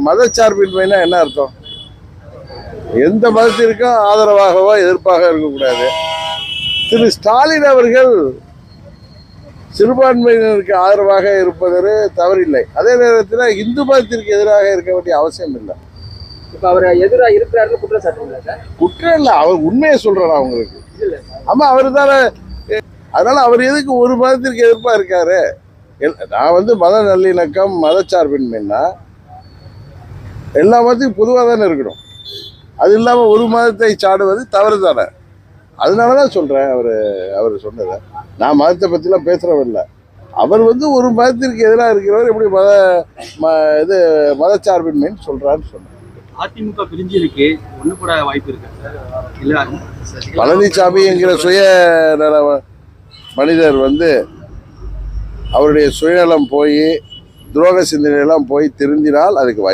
மதச்சார்பின்மைனா என்ன அர்த்தம்? எந்த மதத்திற்கும் ஆதரவாகவோ எதிர்ப்பாக இருக்கக்கூடாது. திரு ஸ்டாலின் அவர்கள் சிறுபான்மையினருக்கு ஆதரவாக இருப்பது தவறில்லை. அதே நேரத்தில் இந்து மதத்திற்கு எதிராக இருக்க வேண்டிய அவசியம் இல்லை. இப்ப அவர் எதிராக இருக்கிறாரு குற்றம் சாட்டுங்களா சார்? குற்றம் இல்லை, அவர் உண்மையை சொல்றாரு அவங்களுக்கு. ஆமா, அவரு தானே. அதனால அவர் எதுக்கு ஒரு மதத்திற்கு எதிர்ப்பா இருக்காரு? நான் மத நல்லிணக்கம் மதச்சார்பின்மைன்னா எல்லா மதத்துக்கும் பொதுவாக தானே இருக்கணும். அது இல்லாமல் ஒரு மதத்தை சாடுவது தவறு தானே. அதனாலதான் சொல்றேன். அவர் சொன்னதை நான் மதத்தை பற்றிலாம் பேசுறவில்லை. அவர் ஒரு மதத்திற்கு எதிராக இருக்கிறவர் எப்படி மதச்சார்பின்மைன்னு சொல்றான்னு சொன்னார். அதிமுக பிரிஞ்சு இருக்கு, ஒண்ணு கூட வாய்ப்பு இருக்கு. பழனிசாமி என்கிற சுயநல மனிதர் அவருடைய சுயநலம் போய் துரோக சிந்தனையெல்லாம் போய் திருந்தினால் அதுக்கு